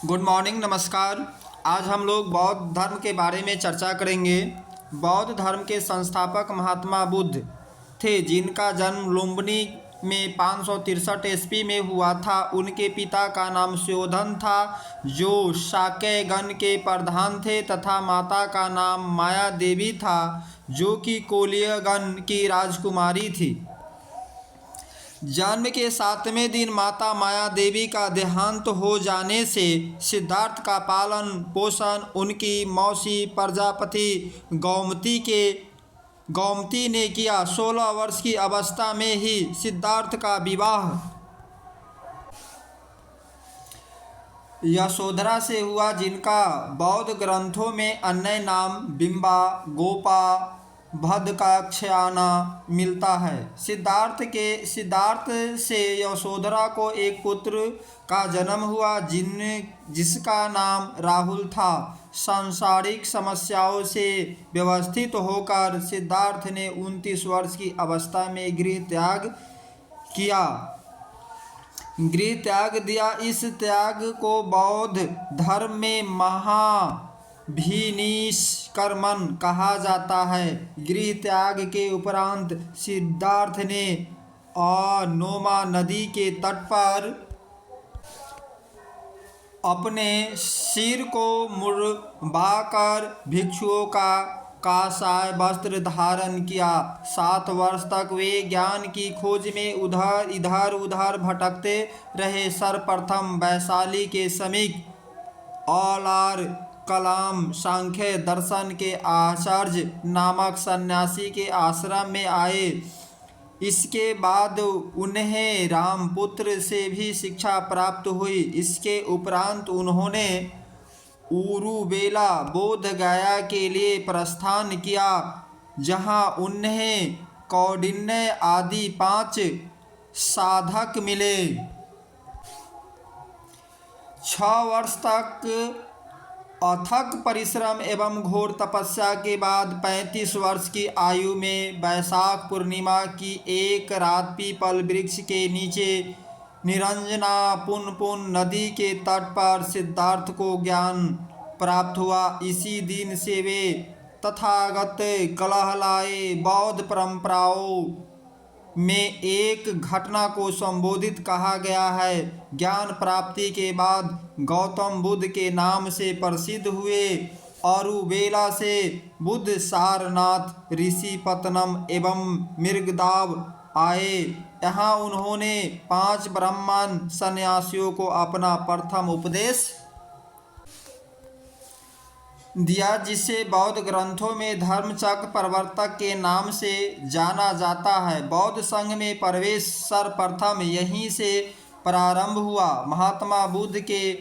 Good morning, नमस्कार। आज हम लोग बौद्ध धर्म के बारे में चर्चा करेंगे। बौद्ध धर्म के संस्थापक महात्मा बुद्ध थे, जिनका जन्म लुम्बिनी में 563 ईस्वी में हुआ था। उनके पिता का नाम सुयोधन था, जो शाक्य गण के प्रधान थे, तथा माता का नाम माया देवी था, जो कि कोलिय गण की राजकुमारी थी। जन्म के 7वें दिन माता माया देवी का देहांत हो जाने से सिद्धार्थ का पालन पोषण उनकी मौसी प्रजापति गौमती ने किया। 16 वर्ष की अवस्था में ही सिद्धार्थ का विवाह यशोधरा से हुआ, जिनका बौद्ध ग्रंथों में अन्य नाम बिंबा, गोपा, भद्दकाक्षायना मिलता है। सिद्धार्थ से यशोधरा को एक पुत्र का जन्म हुआ, जिसका नाम राहुल था। सांसारिक समस्याओं से व्यवस्थित होकर सिद्धार्थ ने 29 वर्ष की अवस्था में गृह त्याग दिया। इस त्याग को बौद्ध धर्म में महाभिनिष्क्रमण कहा जाता है। गृह त्याग के उपरांत सिद्धार्थ ने अनोमा नदी के तट पर अपने सिर को मुड़वाकर भिक्षुओं का काषाय वस्त्र धारण किया। 7 वर्ष तक वे ज्ञान की खोज में इधर उधर भटकते रहे। सर्वप्रथम वैशाली के समीप औलार कलाम सांख्य दर्शन के आचार्य नामक सन्यासी के आश्रम में आए। इसके बाद उन्हें रामपुत्र से भी शिक्षा प्राप्त हुई। इसके उपरांत उन्होंने उरुवेला बोध गया के लिए प्रस्थान किया, जहां उन्हें कौंडिन्य आदि 5 साधक मिले। 6 वर्ष तक अथक परिश्रम एवं घोर तपस्या के बाद 35 वर्ष की आयु में वैशाख पूर्णिमा की एक रात पीपल वृक्ष के नीचे निरंजना पुनपुन नदी के तट पर सिद्धार्थ को ज्ञान प्राप्त हुआ। इसी दिन से वे तथागत कहलाए। बौद्ध परंपराओं में एक घटना को संबोधित कहा गया है। ज्ञान प्राप्ति के बाद गौतम बुद्ध के नाम से प्रसिद्ध हुए। औरुवेला से बुद्ध सारनाथ, ऋषिपत्तनम एवं मृगदाव आए। यहाँ उन्होंने 5 ब्राह्मण सन्यासियों को अपना प्रथम उपदेश दिया, जिसे बौद्ध ग्रंथों में धर्मचक्र प्रवर्तक के नाम से जाना जाता है। बौद्ध संघ में प्रवेश सर्वप्रथम यहीं से प्रारंभ हुआ। महात्मा बुद्ध के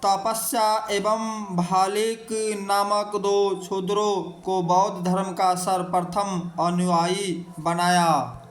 तपस्या एवं भालिक नामक 2 शूद्रों को बौद्ध धर्म का सर्वप्रथम अनुयायी बनाया।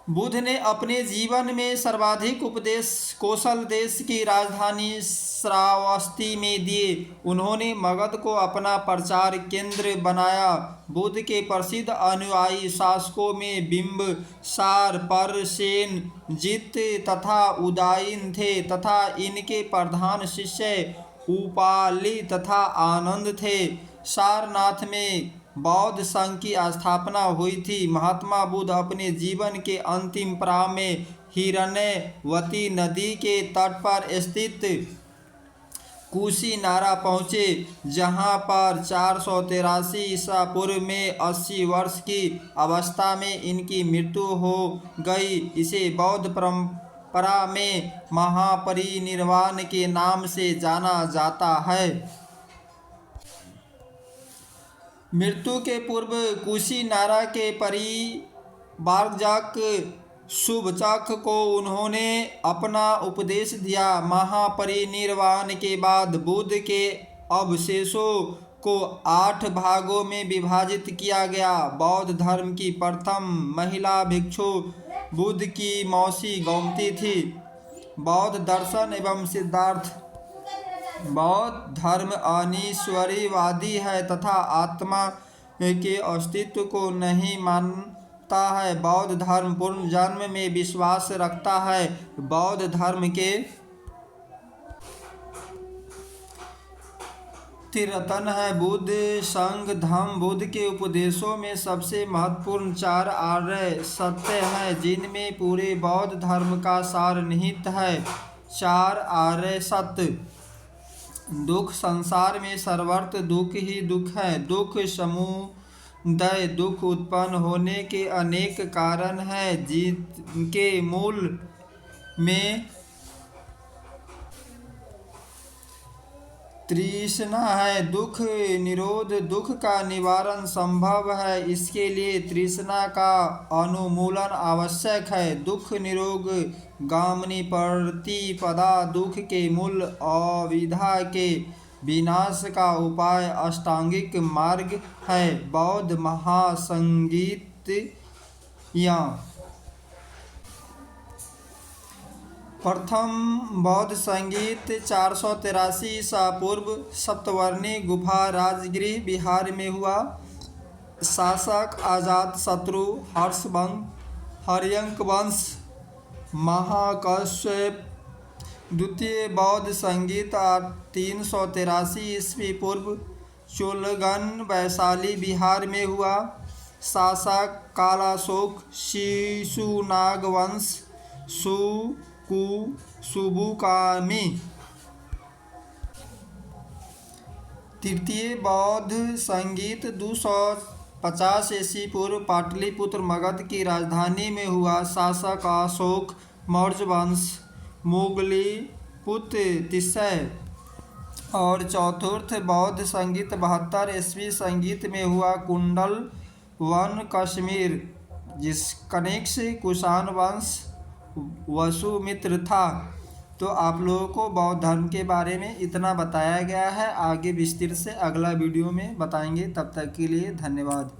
बुद्ध ने अपने जीवन में सर्वाधिक उपदेश कौशल देश की राजधानी श्रावस्ती में दिए। उन्होंने मगध को अपना प्रचार केंद्र बनाया। बुद्ध के प्रसिद्ध अनुयायी शासकों में बिंबसार, परसेन, जित तथा उदयन थे, तथा इनके प्रधान शिष्य उपालि तथा आनंद थे। सारनाथ में बौद्ध संघ की स्थापना हुई थी। महात्मा बुद्ध अपने जीवन के अंतिम पड़ाव में हिरण्यवती नदी के तट पर स्थित कुशीनारा पहुँचे, जहाँ पर 483 ईसा पूर्व में 80 वर्ष की अवस्था में इनकी मृत्यु हो गई। इसे बौद्ध परंपरा में महापरिनिर्वाण के नाम से जाना जाता है। मृत्यु के पूर्व कुशीनारा के परिवारजक शुभचक को उन्होंने अपना उपदेश दिया। महापरिनिर्वाण के बाद बुद्ध के अवशेषों को 8 भागों में विभाजित किया गया। बौद्ध धर्म की प्रथम महिला भिक्षु बुद्ध की मौसी गौमती थी। बौद्ध दर्शन एवं सिद्धार्थ। बौद्ध धर्म अनिश्वरीवादी है तथा आत्मा के अस्तित्व को नहीं मानता। रखता है। बौद्ध धर्म पुनर्जन्म में विश्वास रखता है। बौद्ध धर्म के त्रिरत्न है बुद्ध, संघ, धम्म। बुद्ध के उपदेशों में सबसे महत्वपूर्ण 4 आर्य सत्य हैं, जिनमें पूरे बौद्ध धर्म का सार निहित है। 4 आर्य सत्य। दुख। संसार में सर्वत्र दुख ही दुख है। दुख समुदय। दुख उत्पन्न होने के अनेक कारण हैं, जिनके मूल में तृष्णा है। दुख निरोध। दुख का निवारण संभव है, इसके लिए तृष्णा का उन्मूलन आवश्यक है। दुख निरोग गामिनी प्रतिपदा। दुख के मूल अविद्या के विनाश का उपाय अष्टांगिक मार्ग है। बौद्ध महासंगीत या प्रथम बौद्ध संगीत 483 ईसा पूर्व सप्तवर्णी गुफा राजगृह बिहार में हुआ। शासक अजातशत्रु हर्यंक वंश महाकश्यप। द्वितीय बौद्ध संगीत 383 ईस्वी पूर्व चोलगन वैशाली बिहार में हुआ। शासक कालाशोक शिशुनाग वंश सुबुकामी। तृतीय बौद्ध संगीत 250 ईस्वी पूर्व पाटलिपुत्र मगध की राजधानी में हुआ। शासक अशोक मौर्य वंश मुगली पुत्र तिसय। और चतुर्थ बौद्ध संगीत 72 ईस्वी संगीत में हुआ। कुंडल वन कश्मीर, जिसका कुषाण वंश वसुमित्र था। तो आप लोगों को बौद्ध धर्म के बारे में इतना बताया गया है। आगे विस्तृत से अगला वीडियो में बताएंगे। तब तक के लिए धन्यवाद।